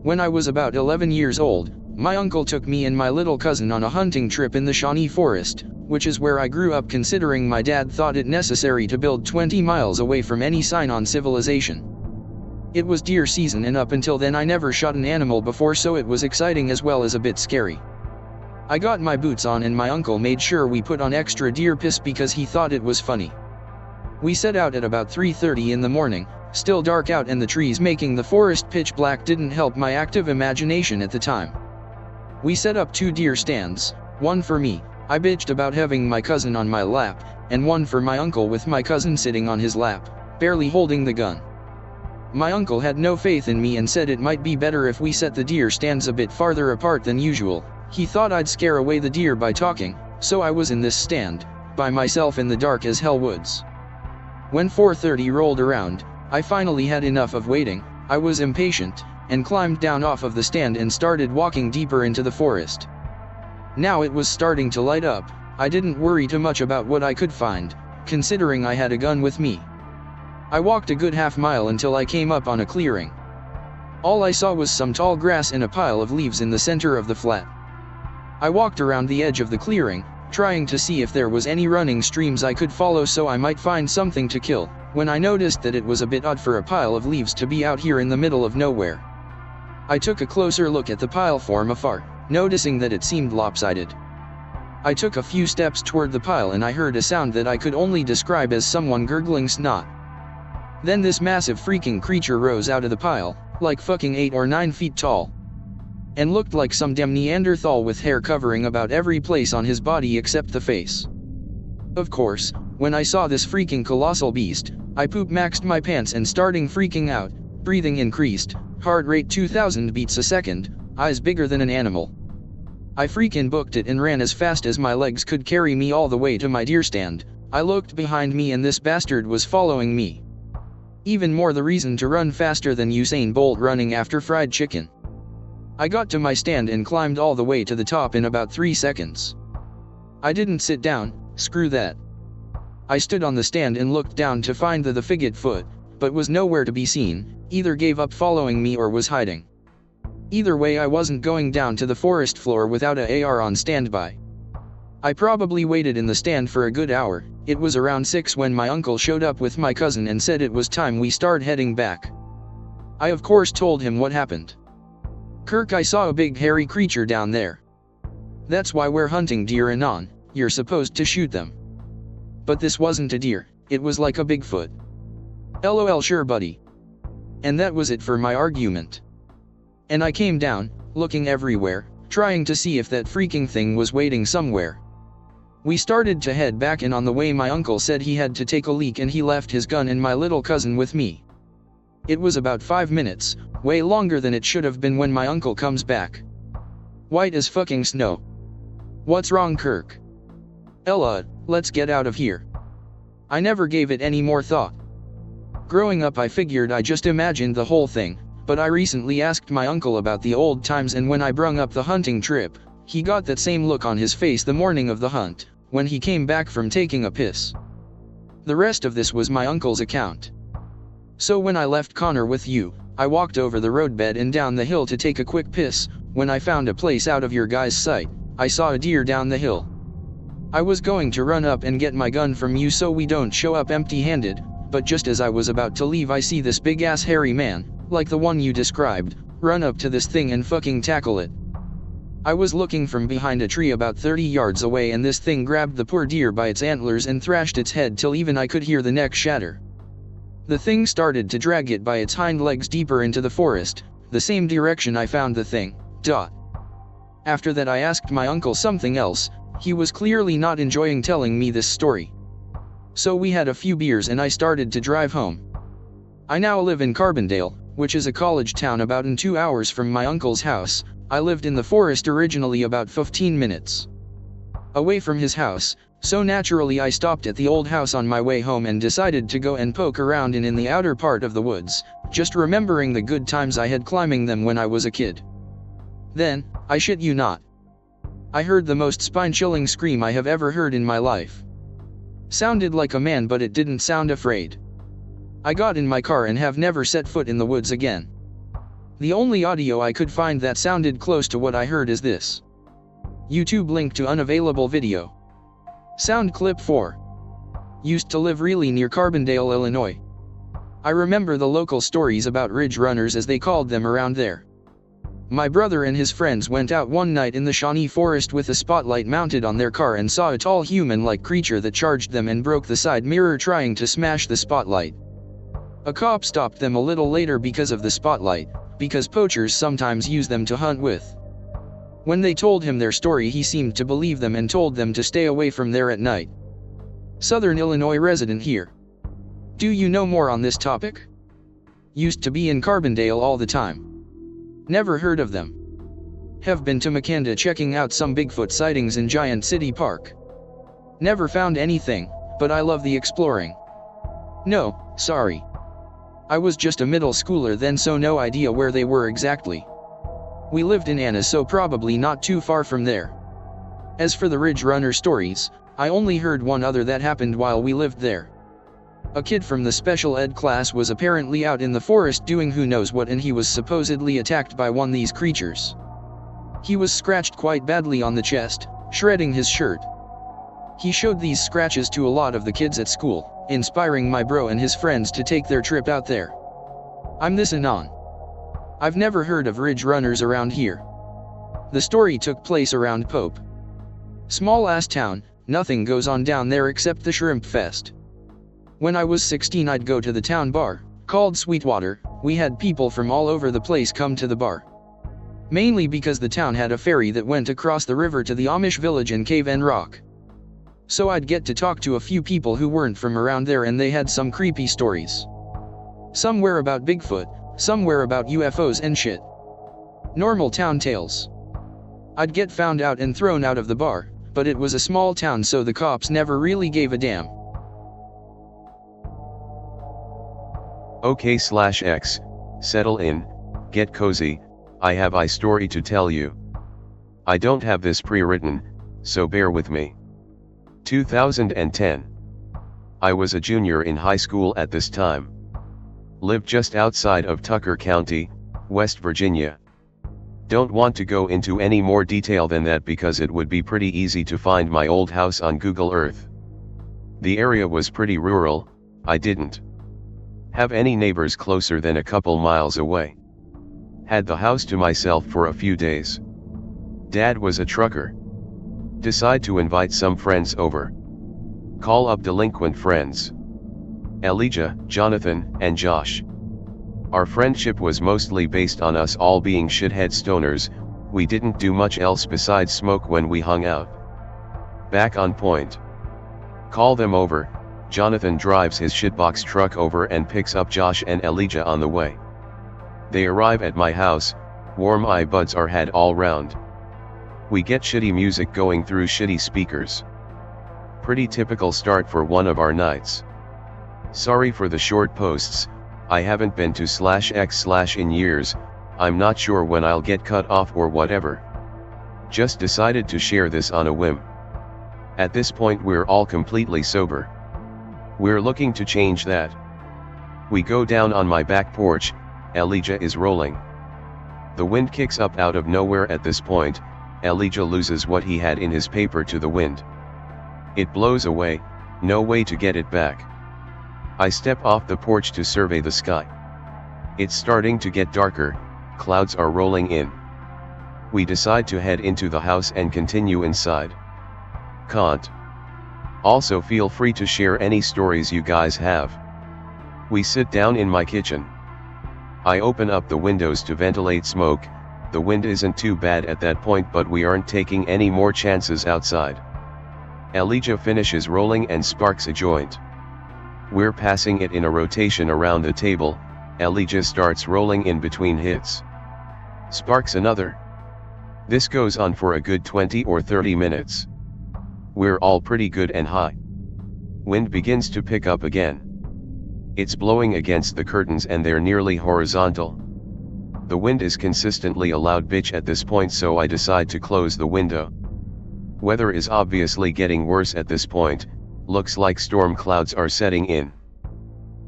When I was about 11 years old, my uncle took me and my little cousin on a hunting trip in the Shawnee Forest, which is where I grew up, considering my dad thought it necessary to build 20 miles away from any sign on civilization. It was deer season, and up until then I never shot an animal before, so it was exciting as well as a bit scary. I got my boots on and my uncle made sure we put on extra deer piss because he thought it was funny. We set out at about 3:30 in the morning, still dark out and the trees making the forest pitch black didn't help my active imagination at the time. We set up 2 deer stands, one for me, I bitched about having my cousin on my lap, and one for my uncle with my cousin sitting on his lap, barely holding the gun. My uncle had no faith in me and said it might be better if we set the deer stands a bit farther apart than usual. He thought I'd scare away the deer by talking, so I was in this stand, by myself in the dark as hell woods. When 4:30 rolled around, I finally had enough of waiting. I was impatient, and climbed down off of the stand and started walking deeper into the forest. Now it was starting to light up. I didn't worry too much about what I could find, considering I had a gun with me. I walked a good half-mile until I came up on a clearing. All I saw was some tall grass and a pile of leaves in the center of the flat. I walked around the edge of the clearing, trying to see if there was any running streams I could follow so I might find something to kill, when I noticed that it was a bit odd for a pile of leaves to be out here in the middle of nowhere. I took a closer look at the pile from afar, noticing that it seemed lopsided. I took a few steps toward the pile and I heard a sound that I could only describe as someone gurgling snot. Then this massive freaking creature rose out of the pile, like fucking 8 or 9 feet tall, and looked like some damn Neanderthal with hair covering about every place on his body except the face. Of course, when I saw this freaking colossal beast, I poop-maxed my pants and starting freaking out, breathing increased, heart rate 2000 beats a second, eyes bigger than an animal. I freaking booked it and ran as fast as my legs could carry me all the way to my deer stand. I looked behind me and this bastard was following me. Even more the reason to run faster than Usain Bolt running after fried chicken. I got to my stand and climbed all the way to the top in about 3 seconds. I didn't sit down, screw that. I stood on the stand and looked down to find the figget foot, but was nowhere to be seen, either gave up following me or was hiding. Either way I wasn't going down to the forest floor without a AR on standby. I probably waited in the stand for a good hour. It was around 6 when my uncle showed up with my cousin and said it was time we start heading back. I of course told him what happened. "Kirk, I saw a big hairy creature down there. That's why we're hunting deer, Anon. You're supposed to shoot them." But this wasn't a deer, it was like a Bigfoot. LOL, sure buddy. And that was it for my argument. And I came down, looking everywhere, trying to see if that freaking thing was waiting somewhere. We started to head back, and on the way my uncle said he had to take a leak and he left his gun and my little cousin with me. It was about 5 minutes, way longer than it should have been when my uncle comes back. White as fucking snow. "What's wrong, Kirk?" "Ella, let's get out of here." I never gave it any more thought. Growing up I figured I just imagined the whole thing, but I recently asked my uncle about the old times, and when I brung up the hunting trip, he got that same look on his face the morning of the hunt, when he came back from taking a piss. The rest of this was my uncle's account. "So when I left Connor with you, I walked over the roadbed and down the hill to take a quick piss. When I found a place out of your guys' sight, I saw a deer down the hill. I was going to run up and get my gun from you so we don't show up empty-handed, but just as I was about to leave I see this big-ass hairy man, like the one you described, run up to this thing and fucking tackle it. I was looking from behind a tree about 30 yards away and this thing grabbed the poor deer by its antlers and thrashed its head till even I could hear the neck shatter. The thing started to drag it by its hind legs deeper into the forest, the same direction I found the thing. After that I asked my uncle something else. He was clearly not enjoying telling me this story. So we had a few beers and I started to drive home. I now live in Carbondale, which is a college town about 2 hours from my uncle's house. I lived in the forest originally about 15 minutes away from his house, so naturally I stopped at the old house on my way home and decided to go and poke around in the outer part of the woods, just remembering the good times I had climbing them when I was a kid. Then, I shit you not, I heard the most spine-chilling scream I have ever heard in my life. Sounded like a man, but it didn't sound afraid. I got in my car and have never set foot in the woods again. The only audio I could find that sounded close to what I heard is this. YouTube link to unavailable video. Sound clip 4. Used to live really near Carbondale, Illinois. I remember the local stories about ridge runners as they called them around there. My brother and his friends went out one night in the Shawnee Forest with a spotlight mounted on their car and saw a tall human-like creature that charged them and broke the side mirror trying to smash the spotlight. A cop stopped them a little later because of the spotlight, because poachers sometimes use them to hunt with. When they told him their story, he seemed to believe them and told them to stay away from there at night. Southern Illinois resident here. Do you know more on this topic? Used to be in Carbondale all the time. Never heard of them. Have been to Makanda checking out some Bigfoot sightings in Giant City Park. Never found anything, but I love the exploring. No, sorry. I was just a middle schooler then, so no idea where they were exactly. We lived in Anna, so probably not too far from there. As for the Ridge Runner stories, I only heard one other that happened while we lived there. A kid from the special ed class was apparently out in the forest doing who knows what, and he was supposedly attacked by one of these creatures. He was scratched quite badly on the chest, shredding his shirt. He showed these scratches to a lot of the kids at school, inspiring my bro and his friends to take their trip out there. I'm this Anon. I've never heard of ridge runners around here. The story took place around Pope. Small ass town, nothing goes on down there except the Shrimp Fest. When I was 16, I'd go to the town bar, called Sweetwater. We had people from all over the place come to the bar. Mainly because the town had a ferry that went across the river to the Amish village in Cave and Rock. So I'd get to talk to a few people who weren't from around there, and they had some creepy stories. Some were about Bigfoot, some were about UFOs and shit. Normal town tales. I'd get found out and thrown out of the bar, but it was a small town, so the cops never really gave a damn. OK/X, settle in, get cozy, I have a story to tell you. I don't have this pre-written, so bear with me. 2010. I was a junior in high school at this time. Lived just outside of Tucker County, West Virginia. Don't want to go into any more detail than that because it would be pretty easy to find my old house on Google Earth. The area was pretty rural. I didn't have any neighbors closer than a couple miles away. Had the house to myself for a few days. Dad was a trucker. Decide to invite some friends over. Call up delinquent friends. Elijah, Jonathan, and Josh. Our friendship was mostly based on us all being shithead stoners. We didn't do much else besides smoke when we hung out. Back on point. Call them over. Jonathan drives his shitbox truck over and picks up Josh and Elijah on the way. They arrive at my house, warm earbuds are had all round. We get shitty music going through shitty speakers. Pretty typical start for one of our nights. Sorry for the short posts, I haven't been to /x/ in years, I'm not sure when I'll get cut off or whatever. Just decided to share this on a whim. At this point we're all completely sober. We're looking to change that. We go down on my back porch, Elijah is rolling. The wind kicks up out of nowhere at this point, Elijah loses what he had in his paper to the wind. It blows away, no way to get it back. I step off the porch to survey the sky. It's starting to get darker, clouds are rolling in. We decide to head into the house and continue inside. Can't. Also feel free to share any stories you guys have. We sit down in my kitchen. I open up the windows to ventilate smoke. The wind isn't too bad at that point, but we aren't taking any more chances outside. Elijah finishes rolling and sparks a joint. We're passing it in a rotation around the table. Elijah starts rolling in between hits. Sparks another. This goes on for a good 20 or 30 minutes. We're all pretty good and high. Wind begins to pick up again. It's blowing against the curtains and they're nearly horizontal. The wind is consistently a loud bitch at this point, so I decide to close the window. Weather is obviously getting worse at this point, looks like storm clouds are setting in.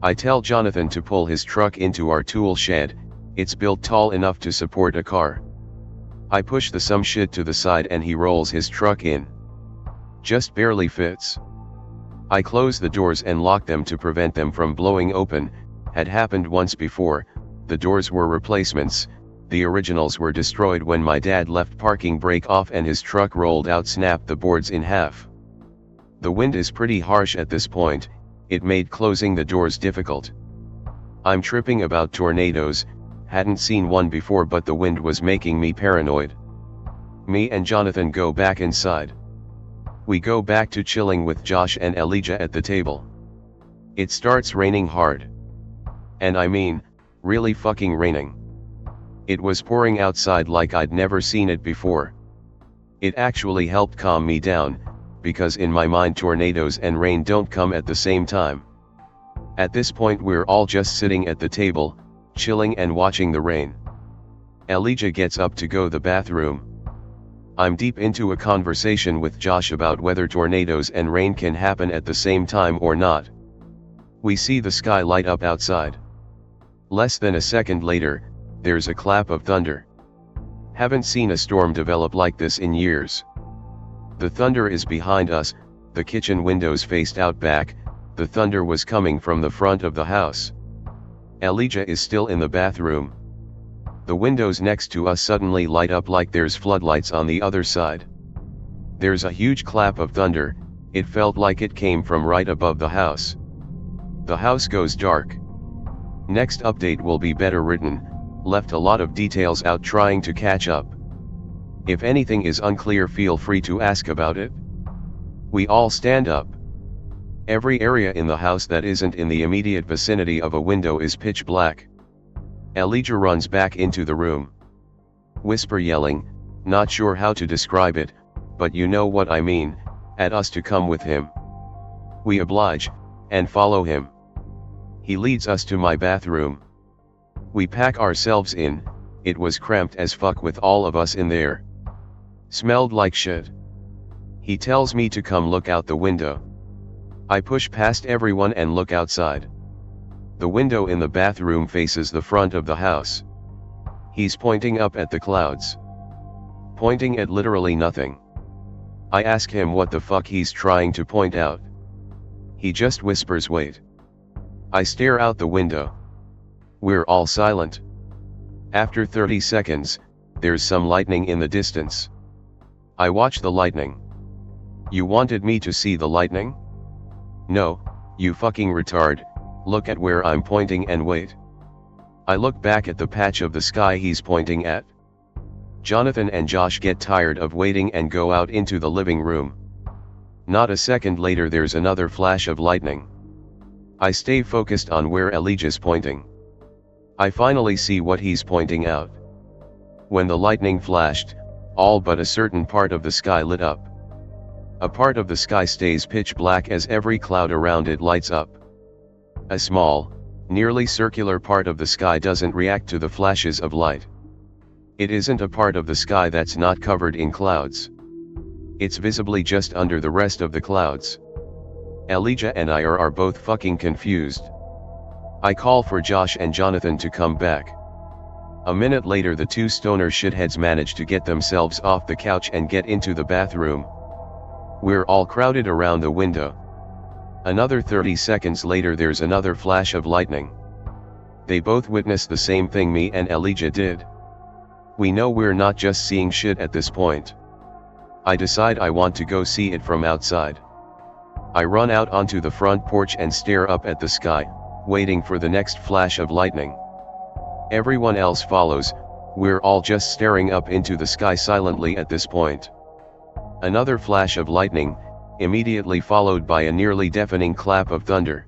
I tell Jonathan to pull his truck into our tool shed. It's built tall enough to support a car. I push the some shit to the side and he rolls his truck in. Just barely fits. I close the doors and lock them to prevent them from blowing open. Had happened once before. The doors were replacements, the originals were destroyed when my dad left parking brake off and his truck rolled out, snapped the boards in half. The wind is pretty harsh at this point, it made closing the doors difficult. I'm tripping about tornadoes, hadn't seen one before but the wind was making me paranoid. Me and Jonathan go back inside. We go back to chilling with Josh and Elijah at the table. It starts raining hard. And I mean, really fucking raining. It was pouring outside like I'd never seen it before. It actually helped calm me down, because in my mind tornadoes and rain don't come at the same time. At this point we're all just sitting at the table, chilling and watching the rain. Elijah gets up to go to the bathroom. I'm deep into a conversation with Josh about whether tornadoes and rain can happen at the same time or not. We see the sky light up outside. Less than a second later, there's a clap of thunder. Haven't seen a storm develop like this in years. The thunder is behind us, the kitchen windows faced out back, the thunder was coming from the front of the house. Elijah is still in the bathroom. The windows next to us suddenly light up like there's floodlights on the other side. There's a huge clap of thunder, it felt like it came from right above the house. The house goes dark. Next update will be better written, left a lot of details out trying to catch up. If anything is unclear feel free to ask about it. We all stand up. Every area in the house that isn't in the immediate vicinity of a window is pitch black. Elijah runs back into the room. Whisper yelling, not sure how to describe it, but you know what I mean, at us to come with him. We oblige, and follow him. He leads us to my bathroom. We pack ourselves in, it was cramped as fuck with all of us in there. Smelled like shit. He tells me to come look out the window. I push past everyone and look outside. The window in the bathroom faces the front of the house. He's pointing up at the clouds. Pointing at literally nothing. I ask him what the fuck he's trying to point out. He just whispers wait. I stare out the window. We're all silent. After 30 seconds, there's some lightning in the distance. I watch the lightning. You wanted me to see the lightning? No, you fucking retard, look at where I'm pointing and wait. I look back at the patch of the sky he's pointing at. Jonathan and Josh get tired of waiting and go out into the living room. Not a second later there's another flash of lightning. I stay focused on where Elijah's pointing. I finally see what he's pointing out. When the lightning flashed, all but a certain part of the sky lit up. A part of the sky stays pitch black as every cloud around it lights up. A small, nearly circular part of the sky doesn't react to the flashes of light. It isn't a part of the sky that's not covered in clouds. It's visibly just under the rest of the clouds. Elijah and I are both fucking confused. I call for Josh and Jonathan to come back. A minute later the two stoner shitheads manage to get themselves off the couch and get into the bathroom. We're all crowded around the window. Another 30 seconds later there's another flash of lightning. They both witness the same thing me and Elijah did. We know we're not just seeing shit at this point. I decide I want to go see it from outside. I run out onto the front porch and stare up at the sky, waiting for the next flash of lightning. Everyone else follows, we're all just staring up into the sky silently at this point. Another flash of lightning, immediately followed by a nearly deafening clap of thunder.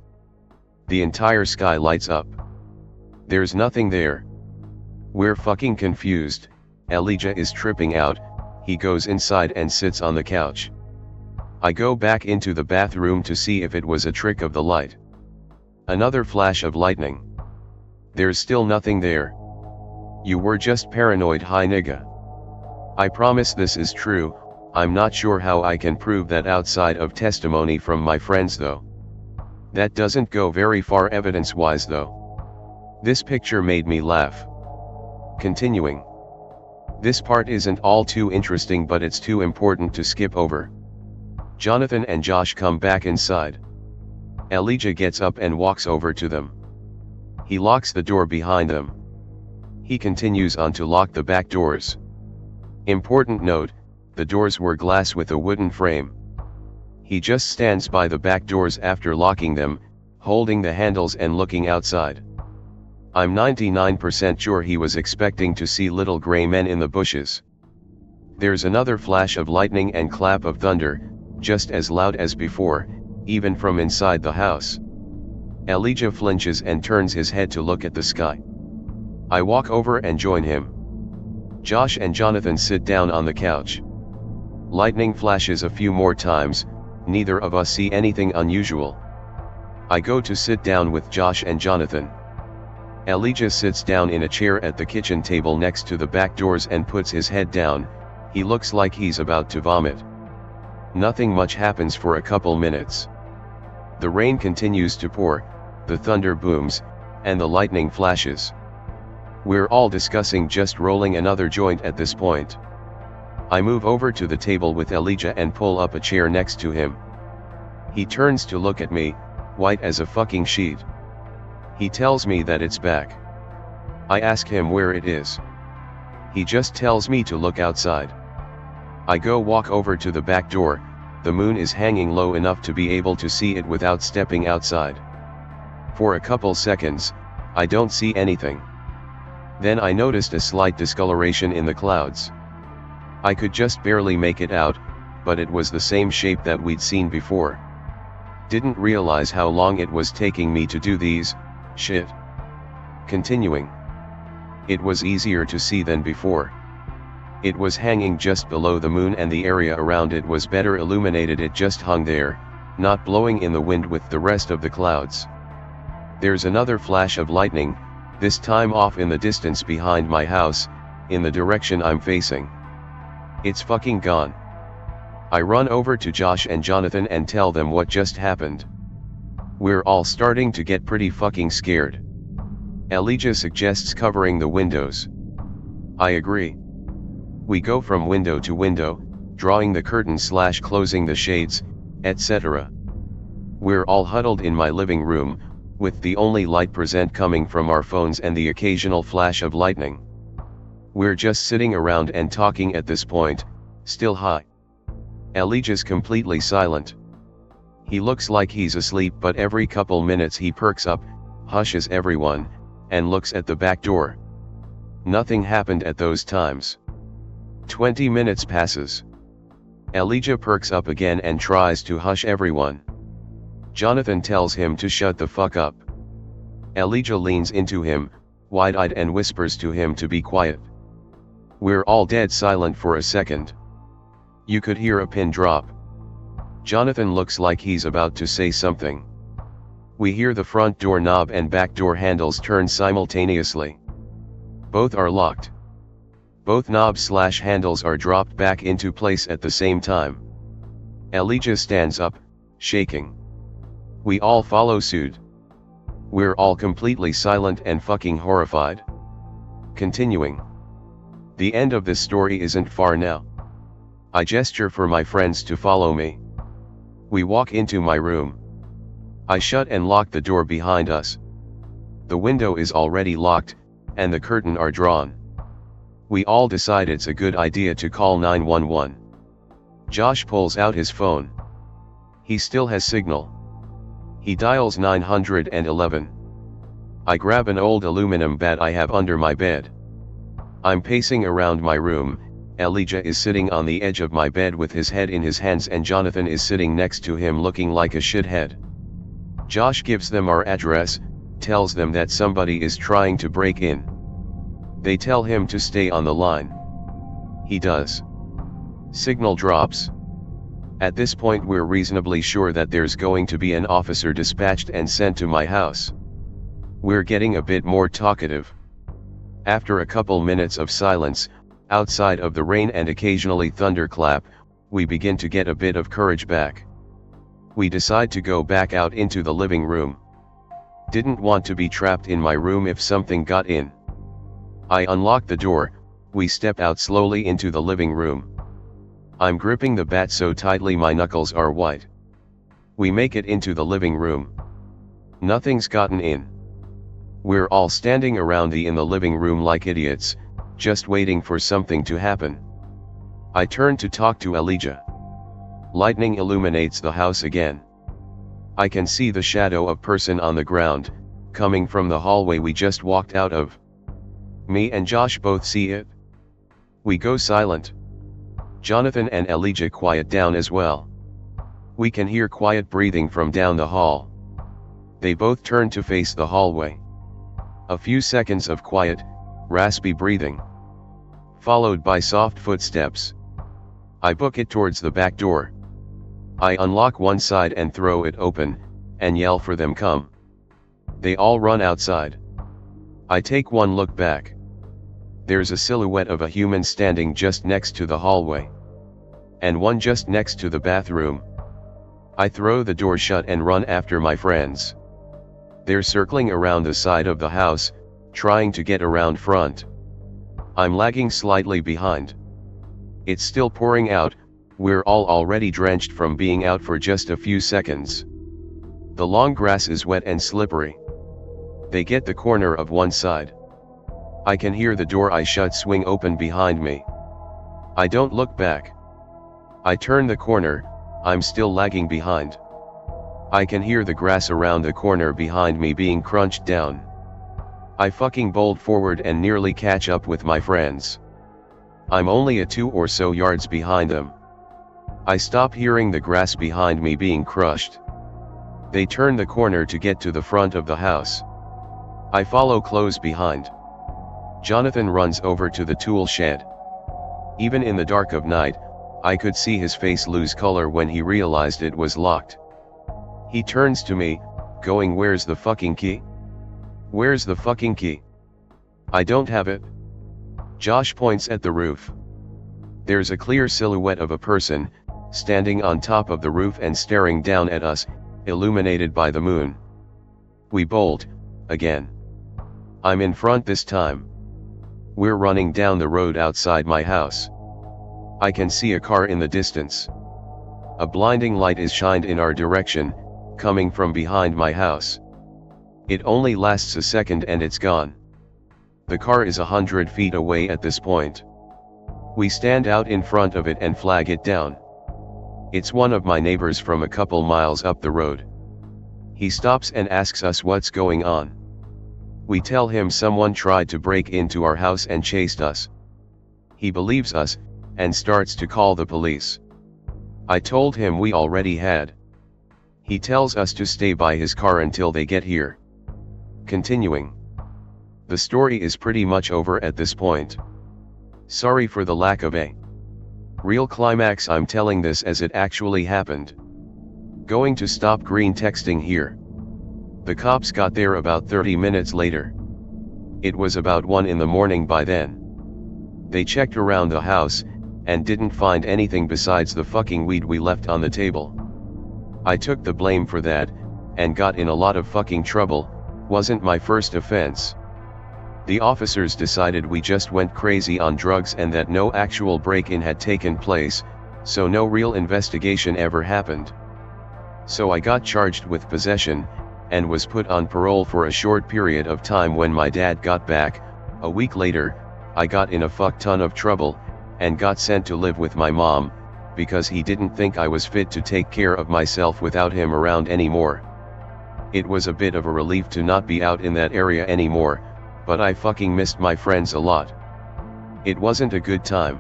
The entire sky lights up. There's nothing there. We're fucking confused, Elijah is tripping out, he goes inside and sits on the couch. I go back into the bathroom to see if it was a trick of the light. Another flash of lightning. There's still nothing there. You were just paranoid, hi nigga. I promise this is true, I'm not sure how I can prove that outside of testimony from my friends though. That doesn't go very far evidence-wise though. This picture made me laugh. Continuing. This part isn't all too interesting, but it's too important to skip over. Jonathan and Josh come back inside. Elijah gets up and walks over to them. He locks the door behind them. He continues on to lock the back doors. Important note, the doors were glass with a wooden frame. He just stands by the back doors after locking them, holding the handles and looking outside. I'm 99% sure he was expecting to see little gray men in the bushes. There's another flash of lightning and clap of thunder, just as loud as before, even from inside the house. Elijah flinches and turns his head to look at the sky. I walk over and join him. Josh and Jonathan sit down on the couch. Lightning flashes a few more times, neither of us see anything unusual. I go to sit down with Josh and Jonathan. Elijah sits down in a chair at the kitchen table next to the back doors and puts his head down. He looks like he's about to vomit. Nothing much happens for a couple minutes. The rain continues to pour, the thunder booms, and the lightning flashes. We're all discussing just rolling another joint at this point. I move over to the table with Elijah and pull up a chair next to him. He turns to look at me, white as a fucking sheet. He tells me that it's back. I ask him where it is. He just tells me to look outside. I go walk over to the back door. The moon is hanging low enough to be able to see it without stepping outside. For a couple seconds, I don't see anything. Then I noticed a slight discoloration in the clouds. I could just barely make it out, but it was the same shape that we'd seen before. Didn't realize how long it was taking me to do these, shit. Continuing. It was easier to see than before. It was hanging just below the moon and the area around it was better illuminated. It just hung there, not blowing in the wind with the rest of the clouds. There's another flash of lightning, this time off in the distance behind my house, in the direction I'm facing. It's fucking gone. I run over to Josh and Jonathan and tell them what just happened. We're all starting to get pretty fucking scared. Elijah suggests covering the windows. I agree. We go from window to window, drawing the curtains / closing the shades, etc. We're all huddled in my living room, with the only light present coming from our phones and the occasional flash of lightning. We're just sitting around and talking at this point, still high. Elijah's completely silent. He looks like he's asleep, but every couple minutes he perks up, hushes everyone, and looks at the back door. Nothing happened at those times. 20 minutes passes. Elijah perks up again and tries to hush everyone. Jonathan tells him to shut the fuck up. Elijah leans into him, wide-eyed, and whispers to him to be quiet. We're all dead silent for a second. You could hear a pin drop. Jonathan looks like he's about to say something. We hear the front door knob and back door handles turn simultaneously. Both are locked. Both knobs / handles are dropped back into place at the same time. Elijah stands up, shaking. We all follow suit. We're all completely silent and fucking horrified. Continuing. The end of this story isn't far now. I gesture for my friends to follow me. We walk into my room. I shut and lock the door behind us. The window is already locked, and the curtain are drawn. We all decide it's a good idea to call 911. Josh pulls out his phone. He still has signal. He dials 911. I grab an old aluminum bat I have under my bed. I'm pacing around my room. Elijah is sitting on the edge of my bed with his head in his hands, and Jonathan is sitting next to him looking like a shithead. Josh gives them our address, tells them that somebody is trying to break in. They tell him to stay on the line. He does. Signal drops. At this point we're reasonably sure that there's going to be an officer dispatched and sent to my house. We're getting a bit more talkative. After a couple minutes of silence, outside of the rain and occasionally thunderclap, we begin to get a bit of courage back. We decide to go back out into the living room. Didn't want to be trapped in my room if something got in. I unlock the door, we step out slowly into the living room. I'm gripping the bat so tightly my knuckles are white. We make it into the living room. Nothing's gotten in. We're all standing around in the living room like idiots, just waiting for something to happen. I turn to talk to Elijah. Lightning illuminates the house again. I can see the shadow of person on the ground, coming from the hallway we just walked out of. Me and Josh both see it. We go silent. Jonathan and Elijah quiet down as well. We can hear quiet breathing from down the hall. They both turn to face the hallway. A few seconds of quiet, raspy breathing, followed by soft footsteps. I book it towards the back door. I unlock one side and throw it open, and yell for them come. They all run outside. I take one look back. There's a silhouette of a human standing just next to the hallway. And one just next to the bathroom. I throw the door shut and run after my friends. They're circling around the side of the house, trying to get around front. I'm lagging slightly behind. It's still pouring out, we're all already drenched from being out for just a few seconds. The long grass is wet and slippery. They get the corner of one side. I can hear the door I shut swing open behind me. I don't look back. I turn the corner, I'm still lagging behind. I can hear the grass around the corner behind me being crunched down. I fucking bolt forward and nearly catch up with my friends. I'm only a 2 or so yards behind them. I stop hearing the grass behind me being crushed. They turn the corner to get to the front of the house. I follow close behind. Jonathan runs over to the tool shed. Even in the dark of night, I could see his face lose color when he realized it was locked. He turns to me, going, "Where's the fucking key? Where's the fucking key? I don't have it." Josh points at the roof. There's a clear silhouette of a person, standing on top of the roof and staring down at us, illuminated by the moon. We bolt, again. I'm in front this time. We're running down the road outside my house. I can see a car in the distance. A blinding light is shined in our direction, coming from behind my house. It only lasts a second and it's gone. The car is 100 feet away at this point. We stand out in front of it and flag it down. It's one of my neighbors from a couple miles up the road. He stops and asks us what's going on. We tell him someone tried to break into our house and chased us. He believes us, and starts to call the police. I told him we already had. He tells us to stay by his car until they get here. Continuing. The story is pretty much over at this point. Sorry for the lack of a real climax. I'm telling this as it actually happened. Going to stop green texting here. The cops got there about 30 minutes later. It was about 1 in the morning by then. They checked around the house, and didn't find anything besides the fucking weed we left on the table. I took the blame for that, and got in a lot of fucking trouble. Wasn't my first offense. The officers decided we just went crazy on drugs and that no actual break-in had taken place, so no real investigation ever happened. So I got charged with possession, and was put on parole for a short period of time. When my dad got back, a week later, I got in a fuck ton of trouble, and got sent to live with my mom, because he didn't think I was fit to take care of myself without him around anymore. It was a bit of a relief to not be out in that area anymore, but I fucking missed my friends a lot. It wasn't a good time.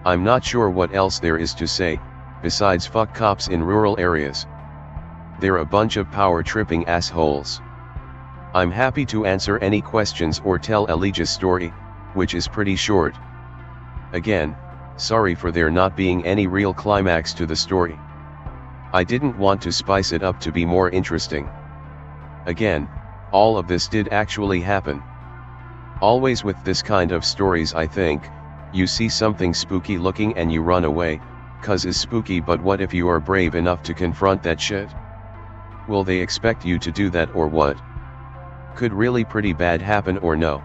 I'm not sure what else there is to say, besides fuck cops in rural areas. They're a bunch of power-tripping assholes. I'm happy to answer any questions or tell Elijah's story, which is pretty short. Again, sorry for there not being any real climax to the story. I didn't want to spice it up to be more interesting. Again, all of this did actually happen. Always with this kind of stories, I think, you see something spooky looking and you run away, 'cause it's spooky, but what if you are brave enough to confront that shit? Will they expect you to do that or what? Could really pretty bad happen or no?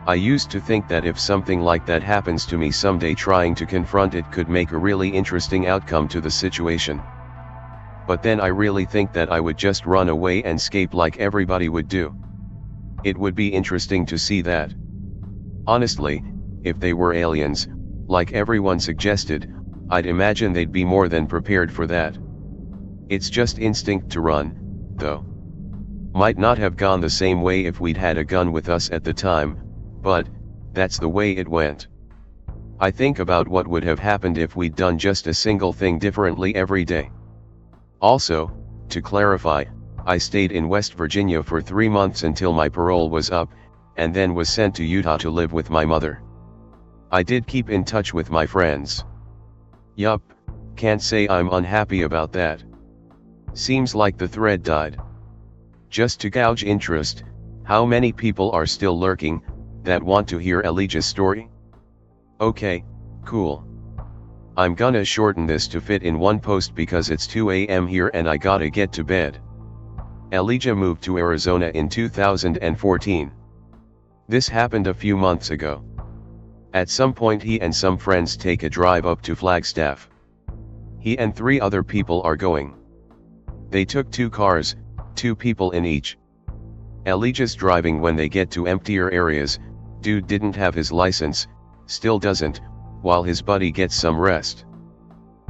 I used to think that if something like that happens to me someday, trying to confront it could make a really interesting outcome to the situation. But then I really think that I would just run away and escape like everybody would do. It would be interesting to see that. Honestly, if they were aliens, like everyone suggested, I'd imagine they'd be more than prepared for that. It's just instinct to run, though. Might not have gone the same way if we'd had a gun with us at the time, but that's the way it went. I think about what would have happened if we'd done just a single thing differently every day. Also, to clarify, I stayed in West Virginia for 3 months until my parole was up, and then was sent to Utah to live with my mother. I did keep in touch with my friends. Yup, can't say I'm unhappy about that. Seems like the thread died. Just to gauge interest, how many people are still lurking, that want to hear Elijah's story? Okay, cool. I'm gonna shorten this to fit in one post because it's 2 a.m. here and I gotta get to bed. Elijah moved to Arizona in 2014. This happened a few months ago. At some point he and some friends take a drive up to Flagstaff. He and 3 other people are going. They took 2 cars, 2 people in each. Elijah's driving. When they get to emptier areas, dude didn't have his license, still doesn't, while his buddy gets some rest.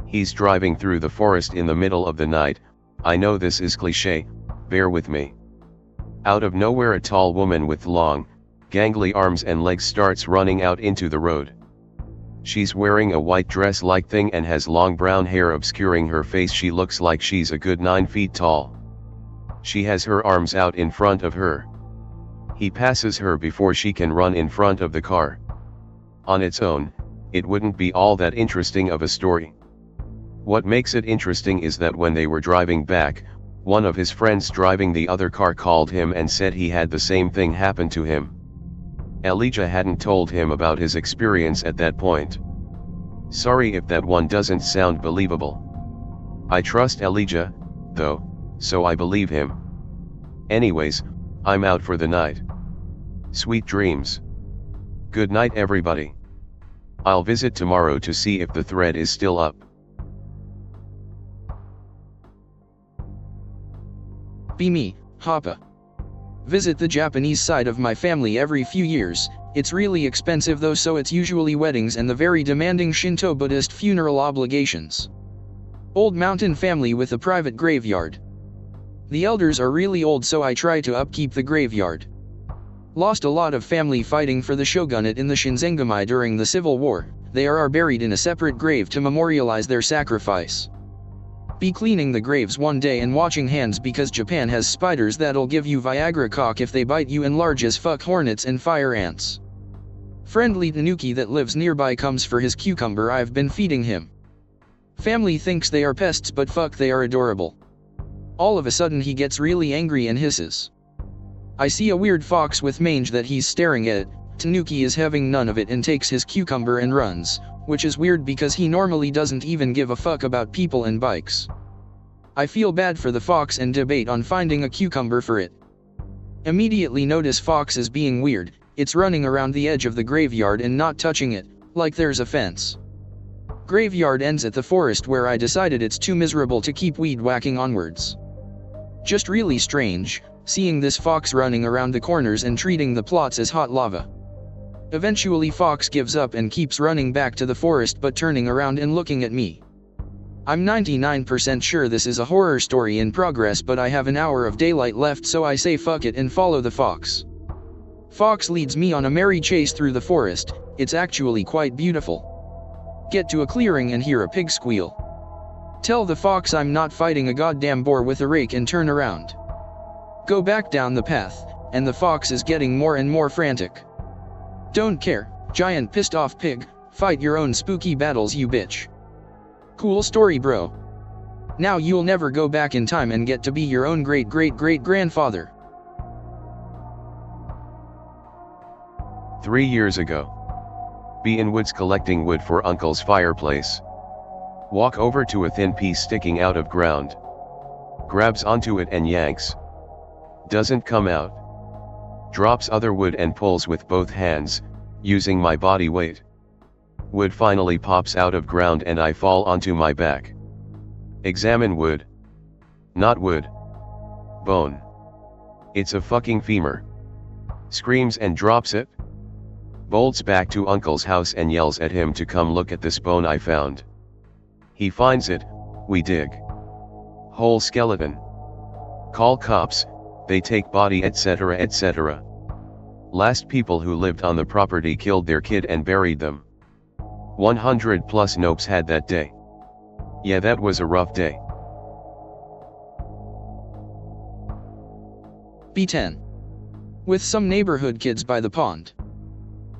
He's driving through the forest in the middle of the night. I know this is cliché, bear with me. Out of nowhere a tall woman with long, gangly arms and legs starts running out into the road. She's wearing a white dress-like thing and has long brown hair obscuring her face. She looks like she's a good 9 feet tall. She has her arms out in front of her. He passes her before she can run in front of the car. On its own, it wouldn't be all that interesting of a story. What makes it interesting is that when they were driving back, one of his friends driving the other car called him and said he had the same thing happen to him. Elijah hadn't told him about his experience at that point. Sorry if that one doesn't sound believable. I trust Elijah, though, so I believe him. Anyways, I'm out for the night. Sweet dreams. Good night everybody. I'll visit tomorrow to see if the thread is still up. Be me, Hapa. Visit the Japanese side of my family every few years. It's really expensive though, so it's usually weddings and the very demanding Shinto Buddhist funeral obligations. Old mountain family with a private graveyard. The elders are really old, so I try to upkeep the graveyard. Lost a lot of family fighting for the shogunate in the Shinsengamai during the Civil War. They are buried in a separate grave to memorialize their sacrifice. Be cleaning the graves one day and watching hands because Japan has spiders that'll give you Viagra cock if they bite you, and large as fuck hornets and fire ants. Friendly tanuki that lives nearby comes for his cucumber I've been feeding him. Family thinks they are pests, but fuck, they are adorable. All of a sudden he gets really angry and hisses. I see a weird fox with mange that he's staring at. Tanuki is having none of it and takes his cucumber and runs, which is weird because he normally doesn't even give a fuck about people and bikes. I feel bad for the fox and debate on finding a cucumber for it. Immediately notice fox is being weird. It's running around the edge of the graveyard and not touching it, like there's a fence. Graveyard ends at the forest where I decided it's too miserable to keep weed whacking onwards. Just really strange, seeing this fox running around the corners and treating the plots as hot lava. Eventually fox gives up and keeps running back to the forest, but turning around and looking at me. I'm 99% sure this is a horror story in progress, but I have an hour of daylight left, so I say fuck it and follow the fox. Fox leads me on a merry chase through the forest. It's actually quite beautiful. Get to a clearing and hear a pig squeal. Tell the fox I'm not fighting a goddamn boar with a rake and turn around. Go back down the path, and the fox is getting more and more frantic. Don't care, giant pissed off pig, fight your own spooky battles you bitch. Cool story bro. Now you'll never go back in time and get to be your own great-great-great-grandfather. 3 years ago. Be in woods collecting wood for uncle's fireplace. Walk over to a thin piece sticking out of ground. Grabs onto it and yanks. Doesn't come out. Drops other wood and pulls with both hands, using my body weight. Wood finally pops out of ground and I fall onto my back. Examine wood. Not wood. Bone. It's a fucking femur. Screams and drops it. Bolts back to uncle's house and yells at him to come look at this bone I found. He finds it, we dig. Whole skeleton. Call cops, they take body etc etc. Last people who lived on the property killed their kid and buried them. 100 plus nopes had that day. Yeah, that was a rough day. B10. With some neighborhood kids by the pond.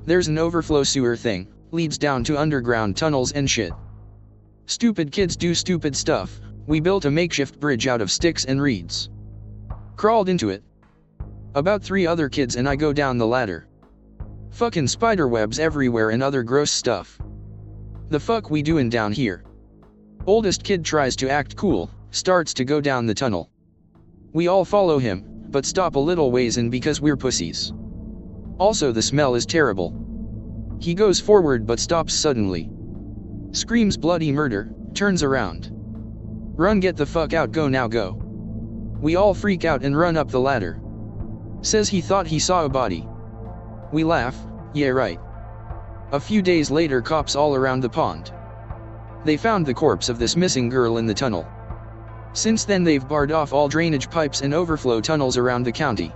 There's an overflow sewer thing, leads down to underground tunnels and shit. Stupid kids do stupid stuff. We built a makeshift bridge out of sticks and reeds. Crawled into it. About 3 other kids and I go down the ladder. Fucking spider webs everywhere and other gross stuff. The fuck we doing down here? Oldest kid tries to act cool, starts to go down the tunnel. We all follow him, but stop a little ways in because we're pussies. Also the smell is terrible. He goes forward but stops suddenly. Screams bloody murder, turns around. Run, get the fuck out, go now, go. We all freak out and run up the ladder. Says he thought he saw a body. We laugh, yeah right. A few days later, cops all around the pond. They found the corpse of this missing girl in the tunnel. Since then they've barred off all drainage pipes and overflow tunnels around the county.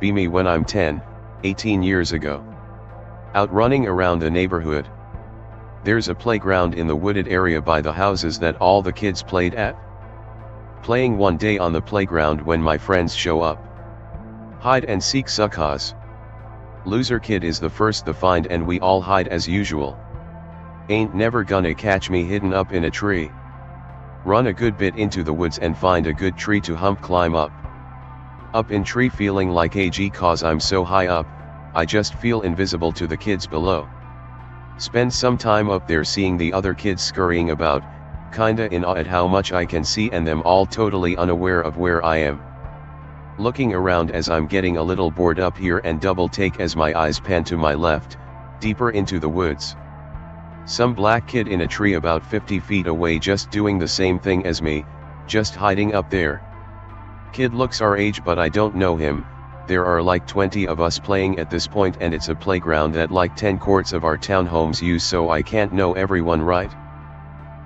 Be me when I'm 10, 18 years ago. Out running around the neighborhood. There's a playground in the wooded area by the houses that all the kids played at. Playing one day on the playground when my friends show up. Hide and seek suckers. Loser kid is the first to find and we all hide as usual. Ain't never gonna catch me hidden up in a tree. Run a good bit into the woods and find a good tree to climb up. Up in tree feeling like AG cause I'm so high up, I just feel invisible to the kids below. Spend some time up there seeing the other kids scurrying about, kinda in awe at how much I can see and them all totally unaware of where I am. Looking around as I'm getting a little bored up here and double take as my eyes pan to my left, deeper into the woods. Some black kid in a tree about 50 feet away just doing the same thing as me, just hiding up there. Kid looks our age but I don't know him. There are like 20 of us playing at this point and it's a playground that like 10 courts of our townhomes use, so I can't know everyone, right?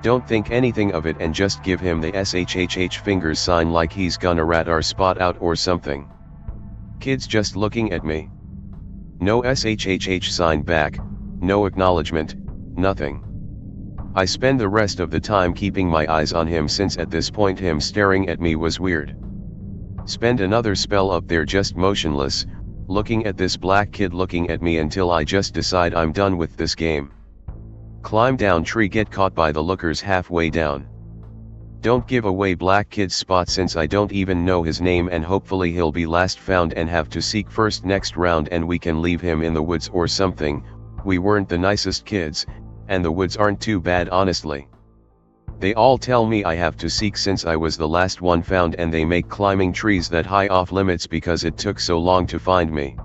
Don't think anything of it and just give him the SHHH fingers sign like he's gonna rat our spot out or something. Kid's just looking at me. No SHHH sign back, no acknowledgement, nothing. I spend the rest of the time keeping my eyes on him since at this point him staring at me was weird. Spend another spell up there just motionless, looking at this black kid looking at me until I just decide I'm done with this game. Climb down tree, get caught by the lookers halfway down. Don't give away black kid's spot since I don't even know his name and hopefully he'll be last found and have to seek first next round and we can leave him in the woods or something. We weren't the nicest kids, and the woods aren't too bad honestly. They all tell me I have to seek since I was the last one found and they make climbing trees that high off limits because it took so long to find me.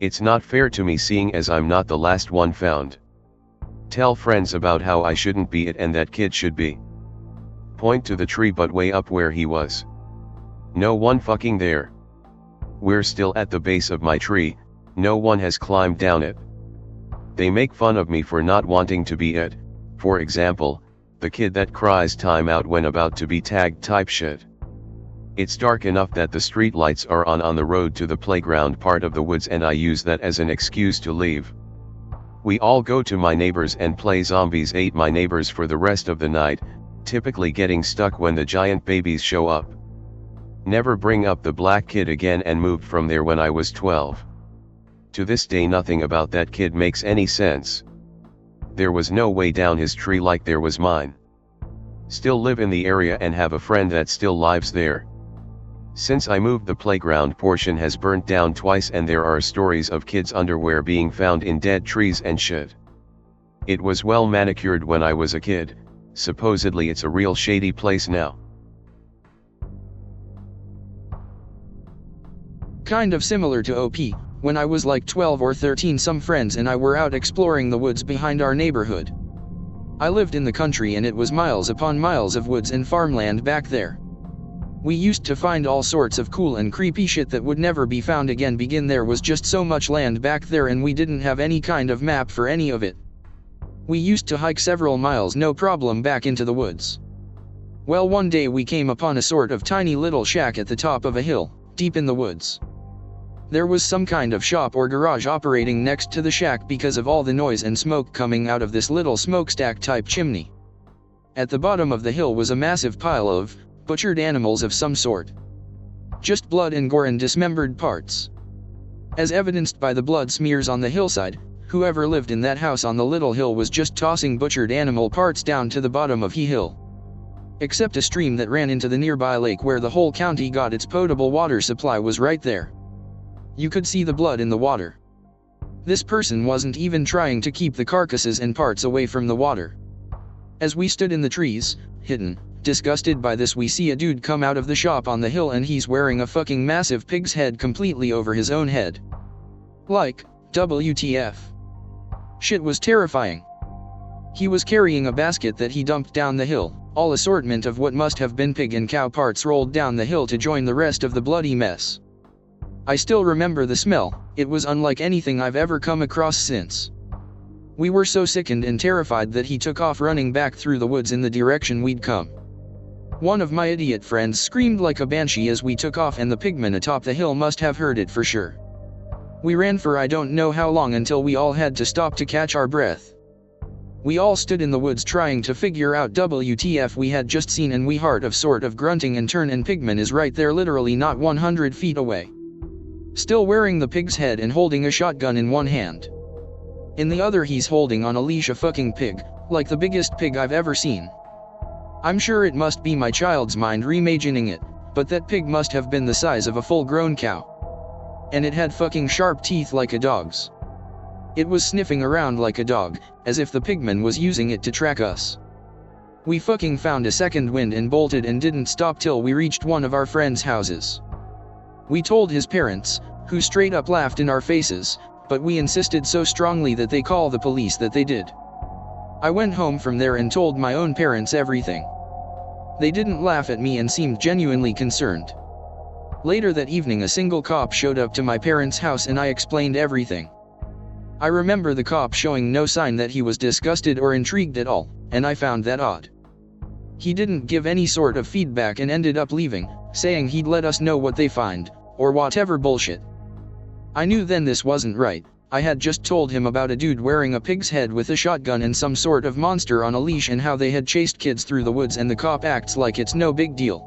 It's not fair to me seeing as I'm not the last one found. Tell friends about how I shouldn't be it and that kid should be. Point to the tree but way up where he was. No one fucking there. We're still at the base of my tree, no one has climbed down it. They make fun of me for not wanting to be it, for example, the kid that cries time out when about to be tagged type shit. It's dark enough that the street lights are on the road to the playground part of the woods and I use that as an excuse to leave. We all go to my neighbors and play Zombies Ate My Neighbors for the rest of the night, typically getting stuck when the giant babies show up. Never bring up the black kid again and moved from there when I was 12. To this day nothing about that kid makes any sense. There was no way down his tree like there was mine. Still live in the area and have a friend that still lives there. Since I moved, the playground portion has burnt down twice and there are stories of kids' underwear being found in dead trees and shit. It was well manicured when I was a kid, supposedly it's a real shady place now. Kind of similar to OP, when I was like 12 or 13, some friends and I were out exploring the woods behind our neighborhood. I lived in the country and it was miles upon miles of woods and farmland back there. We used to find all sorts of cool and creepy shit that would never be found again. There was just so much land back there and we didn't have any kind of map for any of it. We used to hike several miles no problem back into the woods. Well, one day we came upon a sort of tiny little shack at the top of a hill, deep in the woods. There was some kind of shop or garage operating next to the shack because of all the noise and smoke coming out of this little smokestack type chimney. At the bottom of the hill was a massive pile of butchered animals of some sort. Just blood and gore and dismembered parts. As evidenced by the blood smears on the hillside, whoever lived in that house on the little hill was just tossing butchered animal parts down to the bottom of the hill. Except a stream that ran into the nearby lake where the whole county got its potable water supply was right there. You could see the blood in the water. This person wasn't even trying to keep the carcasses and parts away from the water. As we stood in the trees, hidden, disgusted by this, we see a dude come out of the shop on the hill and he's wearing a fucking massive pig's head completely over his own head. Like, WTF. Shit was terrifying. He was carrying a basket that he dumped down the hill, all assortment of what must have been pig and cow parts rolled down the hill to join the rest of the bloody mess. I still remember the smell. It was unlike anything I've ever come across since. We were so sickened and terrified that he took off running back through the woods in the direction we'd come. One of my idiot friends screamed like a banshee as we took off, and the pigman atop the hill must have heard it for sure. We ran for I don't know how long until we all had to stop to catch our breath. We all stood in the woods trying to figure out WTF we had just seen, and we heard of sort of grunting and turn, and pigman is right there, literally not 100 feet away. Still wearing the pig's head and holding a shotgun in one hand. In the other he's holding on a leash a fucking pig, like the biggest pig I've ever seen. I'm sure it must be my child's mind reimagining it, but that pig must have been the size of a full-grown cow. And it had fucking sharp teeth like a dog's. It was sniffing around like a dog, as if the pigman was using it to track us. We fucking found a second wind and bolted and didn't stop till we reached one of our friends' houses. We told his parents, who straight up laughed in our faces, but we insisted so strongly that they call the police that they did. I went home from there and told my own parents everything. They didn't laugh at me and seemed genuinely concerned. Later that evening a single cop showed up to my parents' house and I explained everything. I remember the cop showing no sign that he was disgusted or intrigued at all, and I found that odd. He didn't give any sort of feedback and ended up leaving, saying he'd let us know what they find, or whatever bullshit. I knew then this wasn't right. I had just told him about a dude wearing a pig's head with a shotgun and some sort of monster on a leash and how they had chased kids through the woods, and the cop acts like it's no big deal.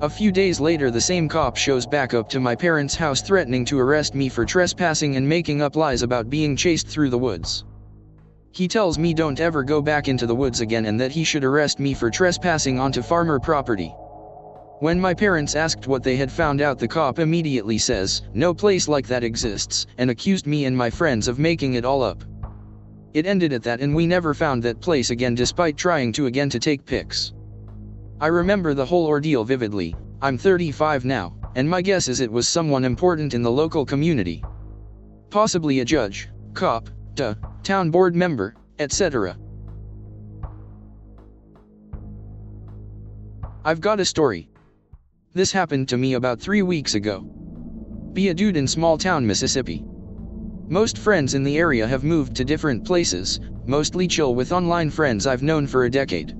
A few days later the same cop shows back up to my parents' house threatening to arrest me for trespassing and making up lies about being chased through the woods. He tells me don't ever go back into the woods again and that he should arrest me for trespassing onto farmer property. When my parents asked what they had found out, the cop immediately says, "No place like that exists," and accused me and my friends of making it all up. It ended at that, and we never found that place again despite trying to take pics. I remember the whole ordeal vividly. I'm 35 now, and my guess is it was someone important in the local community. Possibly a judge, cop, town board member, etc. I've got a story. This happened to me about 3 weeks ago. Be a dude in small town Mississippi. Most friends in the area have moved to different places, mostly chill with online friends I've known for a decade.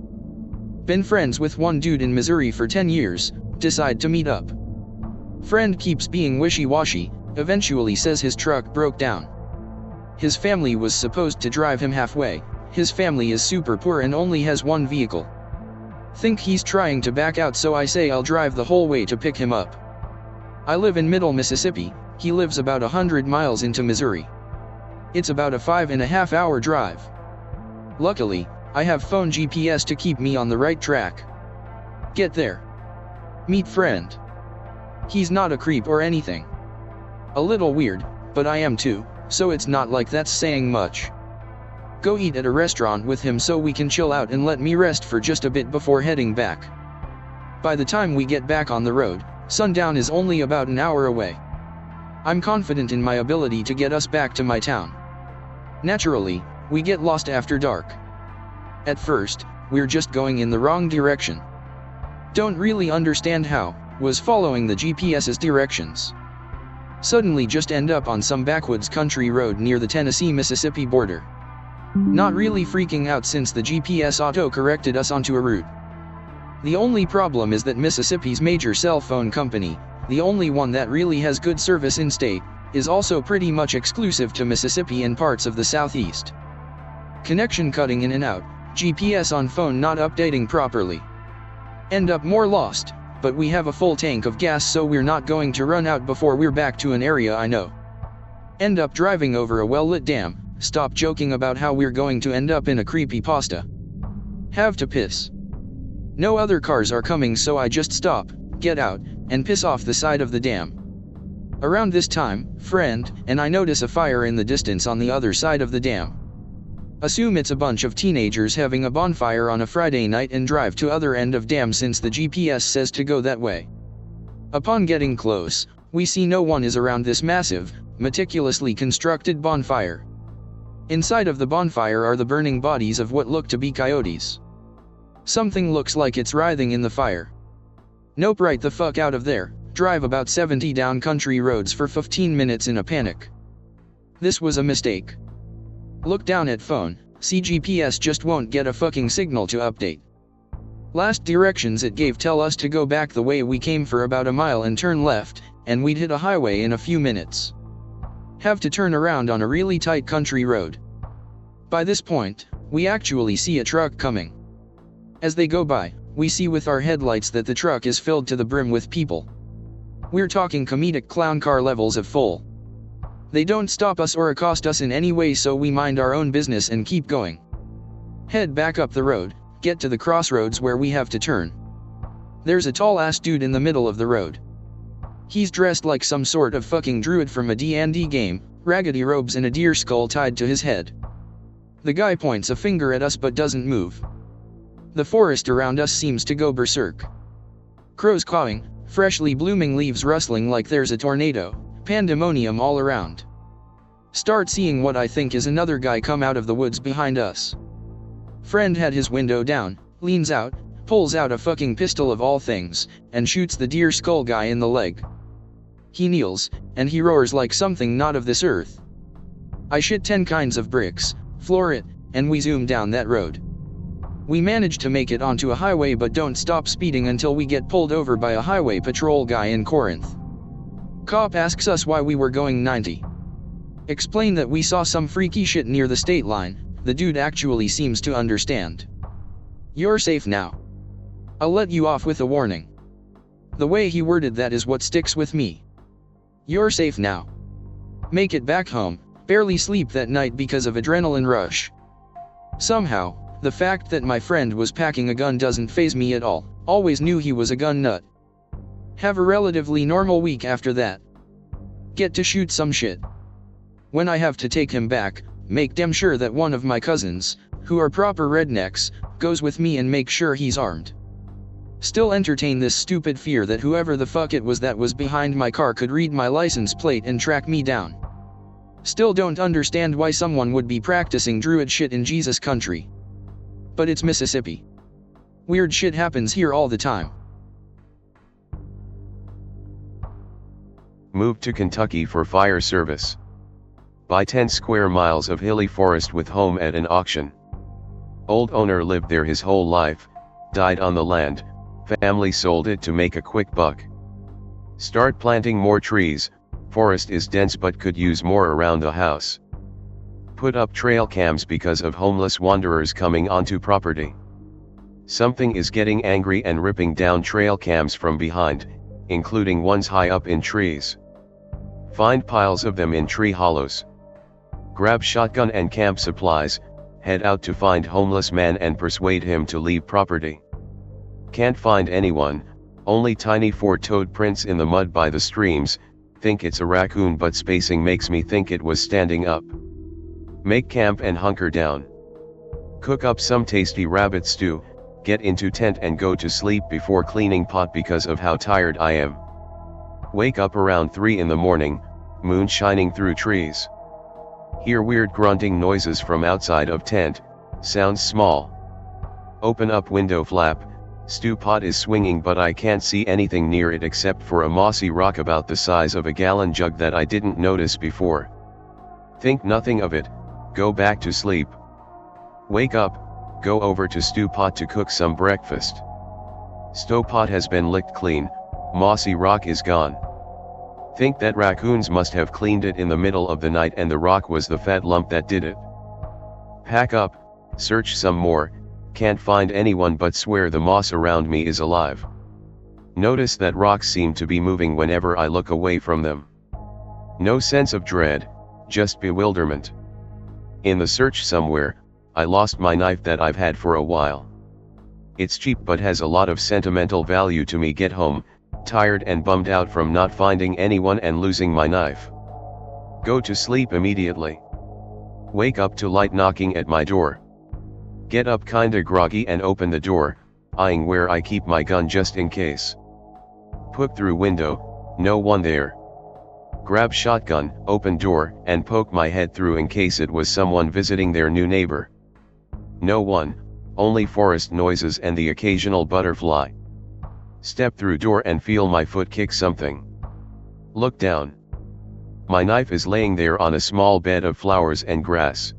Been friends with one dude in Missouri for 10 years, decide to meet up. Friend keeps being wishy-washy, eventually says his truck broke down. His family was supposed to drive him halfway. His family is super poor and only has one vehicle. Think he's trying to back out, so I say I'll drive the whole way to pick him up. I live in middle Mississippi, he lives about 100 miles into Missouri. It's about a 5.5 hour drive. Luckily, I have phone GPS to keep me on the right track. Get there. Meet friend. He's not a creep or anything. A little weird, but I am too, so it's not like that's saying much. Go eat at a restaurant with him so we can chill out and let me rest for just a bit before heading back. By the time we get back on the road, sundown is only about an hour away. I'm confident in my ability to get us back to my town. Naturally, we get lost after dark. At first, we're just going in the wrong direction. Don't really understand how, was following the GPS's directions. Suddenly just end up on some backwoods country road near the Tennessee-Mississippi border. Not really freaking out since the GPS auto-corrected us onto a route. The only problem is that Mississippi's major cell phone company, the only one that really has good service in-state, is also pretty much exclusive to Mississippi and parts of the Southeast. Connection cutting in and out, GPS on phone not updating properly. End up more lost, but we have a full tank of gas so we're not going to run out before we're back to an area I know. End up driving over a well-lit dam, stop joking about how we're going to end up in a creepypasta. Have to piss. No other cars are coming so I just stop, get out, and piss off the side of the dam. Around this time, friend and I notice a fire in the distance on the other side of the dam. Assume it's a bunch of teenagers having a bonfire on a Friday night and drive to other end of dam since the GPS says to go that way. Upon getting close, we see no one is around this massive, meticulously constructed bonfire. Inside of the bonfire are the burning bodies of what look to be coyotes. Something looks like it's writhing in the fire. Nope, right the fuck out of there, drive about 70 down country roads for 15 minutes in a panic. This was a mistake. Look down at phone, see GPS just won't get a fucking signal to update. Last directions it gave tell us to go back the way we came for about a mile and turn left, and we'd hit a highway in a few minutes. Have to turn around on a really tight country road. By this point, we actually see a truck coming. As they go by, we see with our headlights that the truck is filled to the brim with people. We're talking comedic clown car levels of full. They don't stop us or accost us in any way so we mind our own business and keep going. Head back up the road, get to the crossroads where we have to turn. There's a tall ass dude in the middle of the road. He's dressed like some sort of fucking druid from a D&D game, raggedy robes and a deer skull tied to his head. The guy points a finger at us but doesn't move. The forest around us seems to go berserk. Crows cawing, freshly blooming leaves rustling like there's a tornado, pandemonium all around. Start seeing what I think is another guy come out of the woods behind us. Friend had his window down, leans out, pulls out a fucking pistol of all things, and shoots the deer skull guy in the leg. He kneels, and he roars like something not of this earth. I shit 10 kinds of bricks, floor it, and we zoom down that road. We manage to make it onto a highway but don't stop speeding until we get pulled over by a highway patrol guy in Corinth. Cop asks us why we were going 90. Explain that we saw some freaky shit near the state line. The dude actually seems to understand. You're safe now. I'll let you off with a warning. The way he worded that is what sticks with me. You're safe now. Make it back home, barely sleep that night because of adrenaline rush. Somehow, the fact that my friend was packing a gun doesn't faze me at all, always knew he was a gun nut. Have a relatively normal week after that. Get to shoot some shit. When I have to take him back, make damn sure that one of my cousins, who are proper rednecks, goes with me and make sure he's armed. Still entertain this stupid fear that whoever the fuck it was that was behind my car could read my license plate and track me down. Still don't understand why someone would be practicing druid shit in Jesus country. But it's Mississippi. Weird shit happens here all the time. Moved to Kentucky for fire service. Buy 10 square miles of hilly forest with home at an auction. Old owner lived there his whole life, died on the land, family sold it to make a quick buck. Start planting more trees, forest is dense but could use more around the house. Put up trail cams because of homeless wanderers coming onto property. Something is getting angry and ripping down trail cams from behind, including ones high up in trees. Find piles of them in tree hollows. Grab shotgun and camp supplies, head out to find homeless man and persuade him to leave property. Can't find anyone, only tiny 4-toed prints in the mud by the streams, think it's a raccoon but spacing makes me think it was standing up. Make camp and hunker down. Cook up some tasty rabbit stew, get into tent and go to sleep before cleaning pot because of how tired I am. Wake up around 3 in the morning, moon shining through trees. Hear weird grunting noises from outside of tent, sounds small. Open up window flap, stew pot is swinging but I can't see anything near it except for a mossy rock about the size of a gallon jug that I didn't notice before. Think nothing of it, go back to sleep. Wake up, go over to stew pot to cook some breakfast. Stove pot has been licked clean, mossy rock is gone. Think that raccoons must have cleaned it in the middle of the night and the rock was the fat lump that did it. Pack up, search some more, can't find anyone but swear the moss around me is alive. Notice that rocks seem to be moving whenever I look away from them. No sense of dread, just bewilderment. In the search somewhere, I lost my knife that I've had for a while. It's cheap but has a lot of sentimental value to me. Get home, tired and bummed out from not finding anyone and losing my knife. Go to sleep immediately. Wake up to light knocking at my door. Get up kinda groggy and open the door, eyeing where I keep my gun just in case. Poke through window, no one there. Grab shotgun, open door, and poke my head through in case it was someone visiting their new neighbor. No one, only forest noises and the occasional butterfly. Step through door and feel my foot kick something. Look down. My knife is laying there on a small bed of flowers and grass.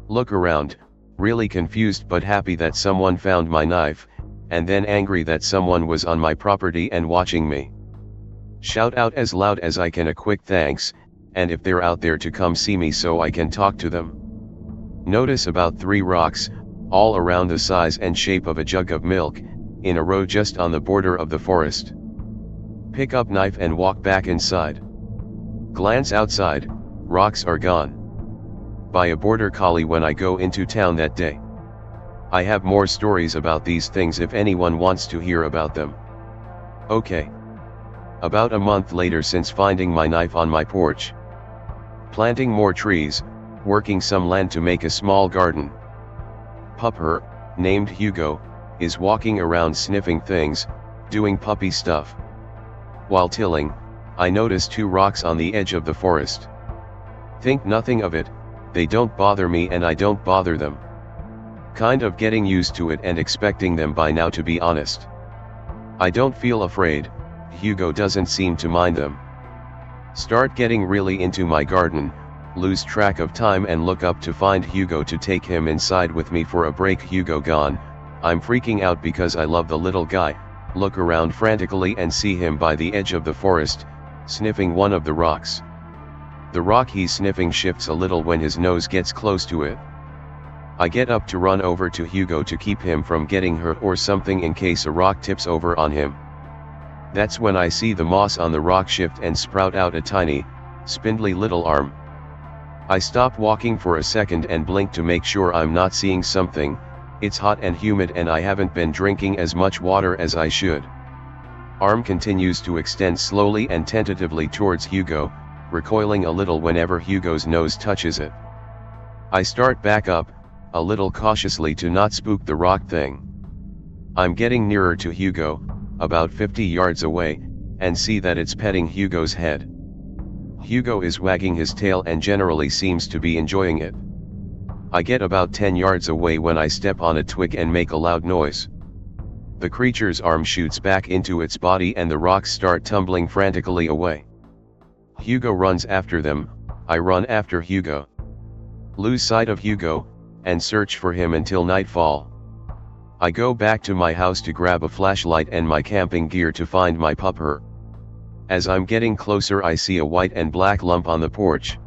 Look around, really confused but happy that someone found my knife, and then angry that someone was on my property and watching me. Shout out as loud as I can a quick thanks, and if they're out there to come see me so I can talk to them. Notice about 3 rocks, all around the size and shape of a jug of milk, in a row just on the border of the forest. Pick up knife and walk back inside. Glance outside, rocks are gone. Buy a border collie when I go into town that day. I have more stories about these things if anyone wants to hear about them. Okay. About a month later since finding my knife on my porch. Planting more trees, working some land to make a small garden. Pupper, named Hugo, is walking around sniffing things, doing puppy stuff. While tilling, I notice 2 rocks on the edge of the forest. Think nothing of it, they don't bother me and I don't bother them. Kind of getting used to it and expecting them by now, to be honest. I don't feel afraid, Hugo doesn't seem to mind them. Start getting really into my garden, lose track of time and look up to find Hugo to take him inside with me for a break. Hugo gone, I'm freaking out because I love the little guy, look around frantically and see him by the edge of the forest, sniffing one of the rocks. The rock he's sniffing shifts a little when his nose gets close to it. I get up to run over to Hugo to keep him from getting hurt or something in case a rock tips over on him. That's when I see the moss on the rock shift and sprout out a tiny, spindly little arm. I stop walking for a second and blink to make sure I'm not seeing something. It's hot and humid and I haven't been drinking as much water as I should. Arm continues to extend slowly and tentatively towards Hugo, recoiling a little whenever Hugo's nose touches it. I start back up, a little cautiously to not spook the rock thing. I'm getting nearer to Hugo, about 50 yards away, and see that it's petting Hugo's head. Hugo is wagging his tail and generally seems to be enjoying it. I get about 10 yards away when I step on a twig and make a loud noise. The creature's arm shoots back into its body and the rocks start tumbling frantically away. Hugo runs after them, I run after Hugo. Lose sight of Hugo, and search for him until nightfall. I go back to my house to grab a flashlight and my camping gear to find my pupper. As I'm getting closer I see a white and black lump on the porch.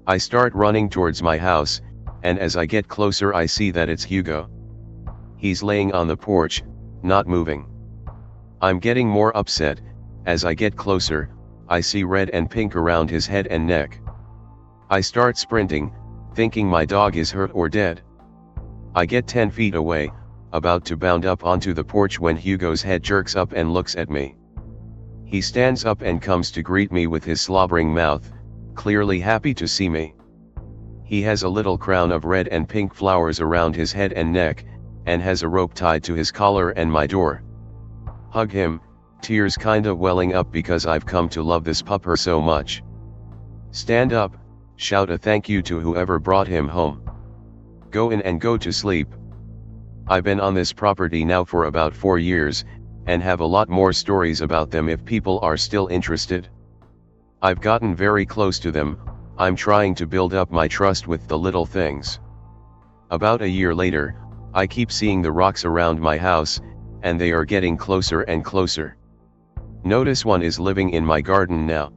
I start running towards my house, and as I get closer I see that it's Hugo. He's laying on the porch, not moving. I'm getting more upset. As I get closer, I see red and pink around his head and neck. I start sprinting, thinking my dog is hurt or dead. I get 10 feet away, about to bound up onto the porch when Hugo's head jerks up and looks at me. He stands up and comes to greet me with his slobbering mouth, clearly happy to see me. He has a little crown of red and pink flowers around his head and neck, and has a rope tied to his collar and my door. Hug him, tears kinda welling up because I've come to love this pupper so much. Stand up, shout a thank you to whoever brought him home. Go in and go to sleep. I've been on this property now for about 4 years, and have a lot more stories about them if people are still interested. I've gotten very close to them. I'm trying to build up my trust with the little things. About a year later, I keep seeing the rocks around my house, and they are getting closer and closer. Notice one is living in my garden now.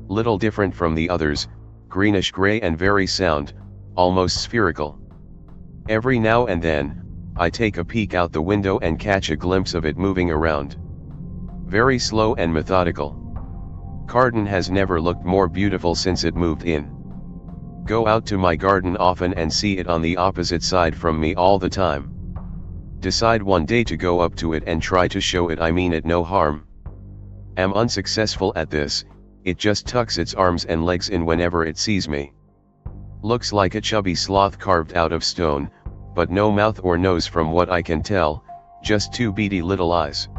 Little different from the others, greenish gray and very sound, almost spherical. Every now and then, I take a peek out the window and catch a glimpse of it moving around. Very slow and methodical. Garden has never looked more beautiful since it moved in. Go out to my garden often and see it on the opposite side from me all the time. Decide one day to go up to it and try to show it I mean it no harm. Am unsuccessful at this. It just tucks its arms and legs in whenever it sees me. Looks like a chubby sloth carved out of stone, but no mouth or nose from what I can tell, just 2 beady little eyes.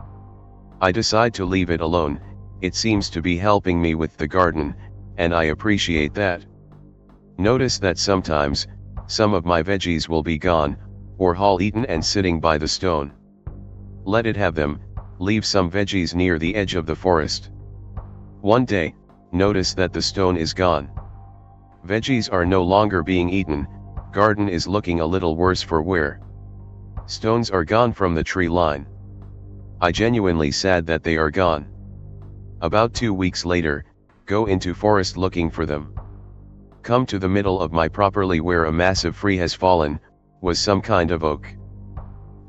I decide to leave it alone. It seems to be helping me with the garden, and I appreciate that. Notice that sometimes, some of my veggies will be gone, or half eaten and sitting by the stone. Let it have them, leave some veggies near the edge of the forest. One day, notice that the stone is gone. Veggies are no longer being eaten, garden is looking a little worse for wear. Stones are gone from the tree line. I genuinely sad that they are gone. About 2 weeks later, go into forest looking for them. Come to the middle of my property where a massive tree has fallen, was some kind of oak.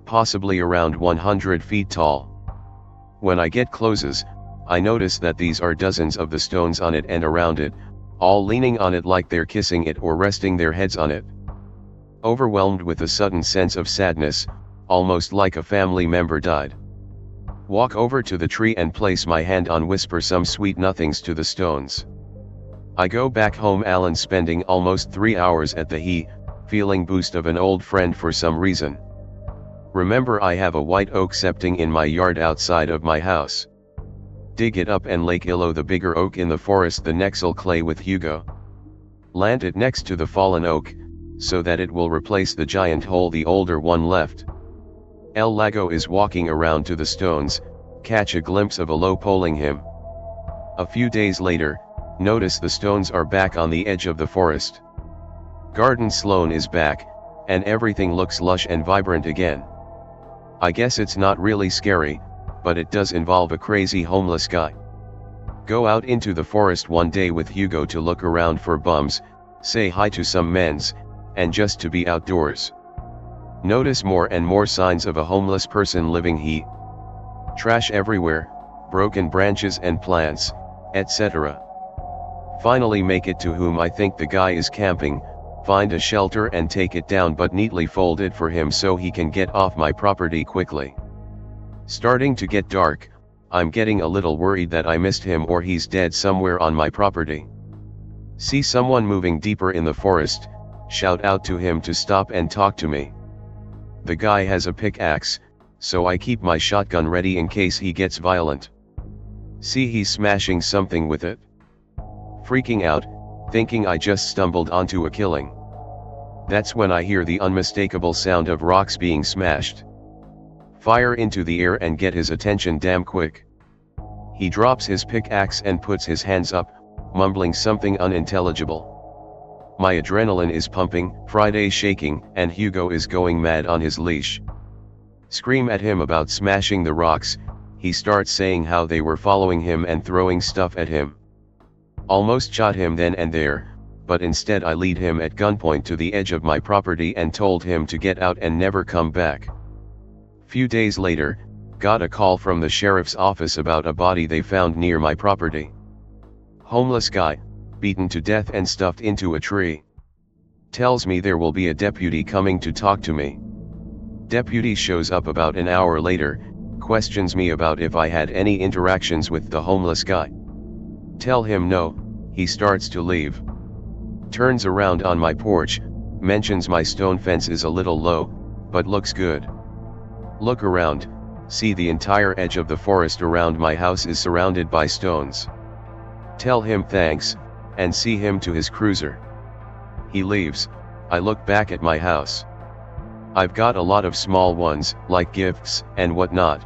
Possibly around 100 feet tall. When I get closes, I notice that these are dozens of the stones on it and around it, all leaning on it like they're kissing it or resting their heads on it. Overwhelmed with a sudden sense of sadness, almost like a family member died. Walk over to the tree and place my hand on, whisper some sweet nothings to the stones. I go back home alone, spending almost 3 hours at the feeling boost of an old friend for some reason. Remember, I have a white oak septing in my yard outside of my house. Dig it up and lake Illo the bigger oak in the forest the nexel clay with Hugo. Land it next to the fallen oak, so that it will replace the giant hole the older one left. El Lago is walking around to the stones, catch a glimpse of Alo pulling him. A few days later, notice the stones are back on the edge of the forest. Garden Sloan is back, and everything looks lush and vibrant again. I guess it's not really scary, but it does involve a crazy homeless guy. Go out into the forest one day with Hugo to look around for bums, say hi to some mens, and just to be outdoors. Notice more and more signs of a homeless person living here. Trash everywhere, broken branches and plants, etc. Finally make it to whom I think the guy is camping, find a shelter and take it down, but neatly fold it for him so he can get off my property quickly. Starting to get dark, I'm getting a little worried that I missed him or he's dead somewhere on my property. See someone moving deeper in the forest, shout out to him to stop and talk to me. The guy has a pickaxe, so I keep my shotgun ready in case he gets violent. See, he's smashing something with it. Freaking out, thinking I just stumbled onto a killing. That's when I hear the unmistakable sound of rocks being smashed. Fire into the air and get his attention damn quick. He drops his pickaxe and puts his hands up, mumbling something unintelligible. My adrenaline is pumping, Friday shaking, and Hugo is going mad on his leash. Scream at him about smashing the rocks. He starts saying how they were following him and throwing stuff at him. Almost shot him then and there, but instead I lead him at gunpoint to the edge of my property and told him to get out and never come back. Few days later, got a call from the sheriff's office about a body they found near my property. Homeless guy, beaten to death and stuffed into a tree. Tells me there will be a deputy coming to talk to me. Deputy shows up about an hour later, questions me about if I had any interactions with the homeless guy. Tell him no, he starts to leave. Turns around on my porch, mentions my stone fence is a little low, but looks good. Look around, see the entire edge of the forest around my house is surrounded by stones. Tell him thanks, and see him to his cruiser. He leaves. I look back at my house. I've got a lot of small ones, like gifts and whatnot.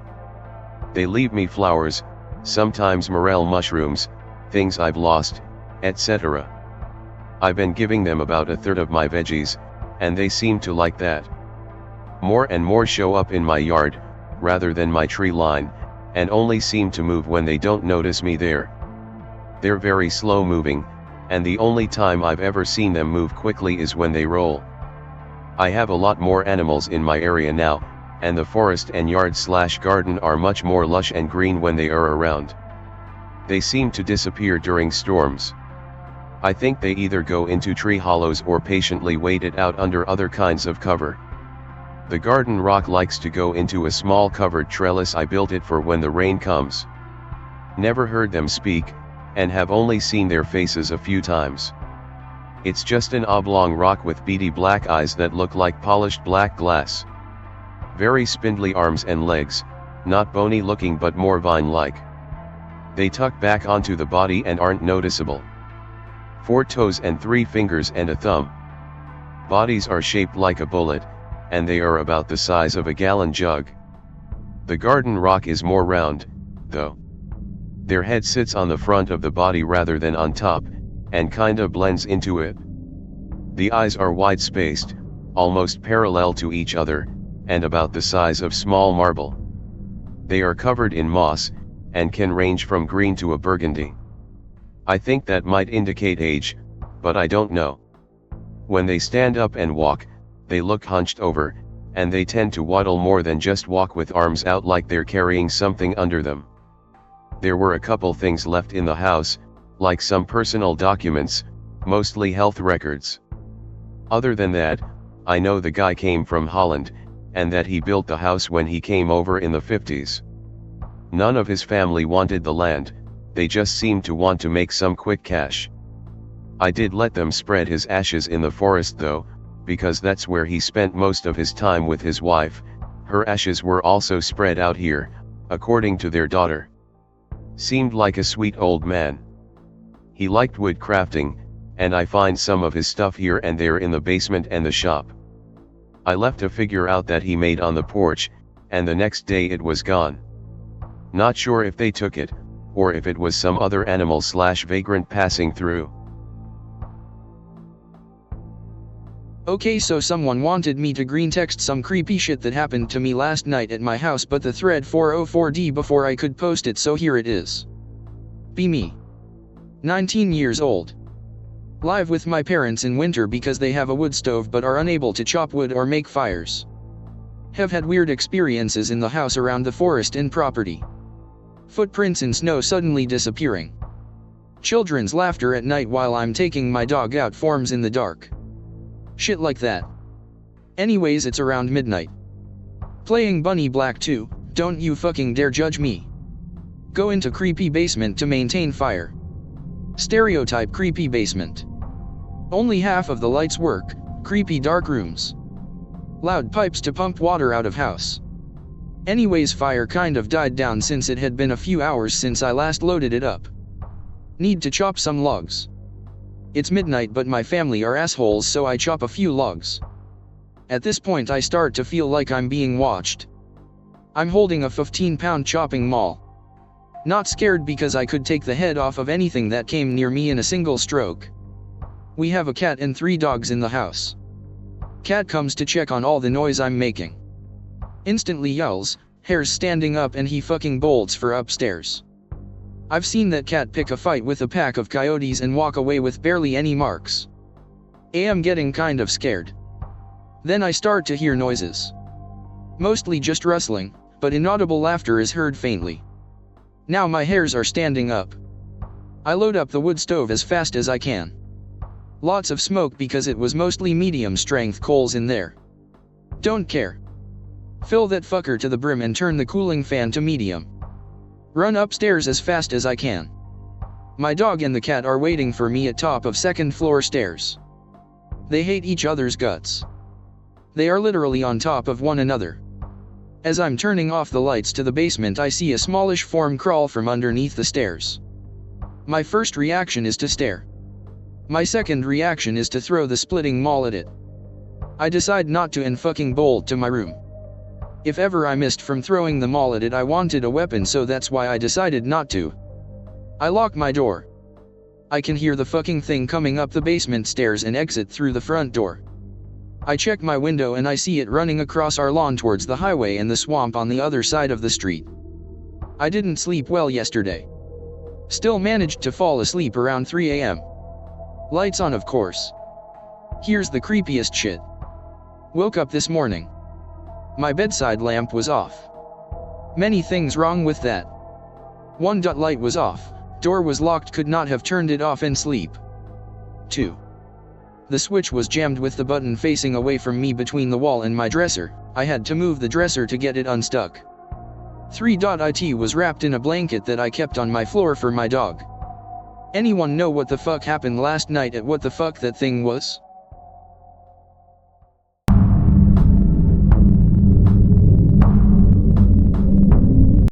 They leave me flowers, sometimes morel mushrooms, things I've lost, etc. I've been giving them about a third of my veggies, and they seem to like that. More and more show up in my yard, rather than my tree line, and only seem to move when they don't notice me there. They're very slow moving, and the only time I've ever seen them move quickly is when they roll. I have a lot more animals in my area now, and the forest and yard/garden are much more lush and green when they are around. They seem to disappear during storms. I think they either go into tree hollows or patiently wait it out under other kinds of cover. The garden rock likes to go into a small covered trellis I built it for when the rain comes. Never heard them speak, and have only seen their faces a few times. It's just an oblong rock with beady black eyes that look like polished black glass. Very spindly arms and legs, not bony looking but more vine-like. They tuck back onto the body and aren't noticeable. 4 toes and 3 fingers and a thumb. Bodies are shaped like a bullet, and they are about the size of a gallon jug. The garden rock is more round, though. Their head sits on the front of the body rather than on top, and kinda blends into it. The eyes are wide-spaced, almost parallel to each other, and about the size of small marble. They are covered in moss, and can range from green to a burgundy. I think that might indicate age, but I don't know. When they stand up and walk, they look hunched over, and they tend to waddle more than just walk with arms out like they're carrying something under them. There were a couple things left in the house, like some personal documents, mostly health records. Other than that, I know the guy came from Holland, and that he built the house when he came over in the 50s. None of his family wanted the land, they just seemed to want to make some quick cash. I did let them spread his ashes in the forest though, because that's where he spent most of his time with his wife. Her ashes were also spread out here, according to their daughter. Seemed like a sweet old man. He liked wood crafting, and I find some of his stuff here and there in the basement and the shop. I left a figure out that he made on the porch, and the next day it was gone. Not sure if they took it, or if it was some other animal/vagrant passing through. Okay, so someone wanted me to green text some creepy shit that happened to me last night at my house, but the thread 404D before I could post it, so here it is. Be me. 19 years old. Live with my parents in winter because they have a wood stove but are unable to chop wood or make fires. Have had weird experiences in the house around the forest and property. Footprints in snow suddenly disappearing. Children's laughter at night while I'm taking my dog out, forms in the dark. Shit like that. Anyways, it's around midnight. Playing Bunny Black 2, don't you fucking dare judge me. Go into creepy basement to maintain fire. Stereotype creepy basement. Only half of the lights work, creepy dark rooms. Loud pipes to pump water out of house. Anyways, fire kind of died down since it had been a few hours since I last loaded it up. Need to chop some logs. It's midnight but my family are assholes, so I chop a few logs. At this point I start to feel like I'm being watched. I'm holding a 15-pound chopping maul. Not scared because I could take the head off of anything that came near me in a single stroke. We have a cat and 3 dogs in the house. Cat comes to check on all the noise I'm making. Instantly yells, hairs standing up, and he fucking bolts for upstairs. I've seen that cat pick a fight with a pack of coyotes and walk away with barely any marks. I'm getting kind of scared. Then I start to hear noises. Mostly just rustling, but inaudible laughter is heard faintly. Now my hairs are standing up. I load up the wood stove as fast as I can. Lots of smoke because it was mostly medium strength coals in there. Don't care. Fill that fucker to the brim and turn the cooling fan to medium. Run upstairs as fast as I can. My dog and the cat are waiting for me at top of 2nd floor stairs. They hate each other's guts. They are literally on top of one another. As I'm turning off the lights to the basement, I see a smallish form crawl from underneath the stairs. My first reaction is to stare. My second reaction is to throw the splitting maul at it. I decide not to and fucking bolt to my room. If ever I missed from throwing the maul at it, I wanted a weapon, so that's why I decided not to. I lock my door. I can hear the fucking thing coming up the basement stairs and exit through the front door. I check my window and I see it running across our lawn towards the highway and the swamp on the other side of the street. I didn't sleep well yesterday. Still managed to fall asleep around 3 a.m. Lights on, of course. Here's the creepiest shit. Woke up this morning. My bedside lamp was off. Many things wrong with that. 1. Light was off. Door was locked, could not have turned it off and sleep. 2. The switch was jammed with the button facing away from me between the wall and my dresser. I had to move the dresser to get it unstuck. 3. It was wrapped in a blanket that I kept on my floor for my dog. Anyone know what the fuck happened last night at what the fuck that thing was?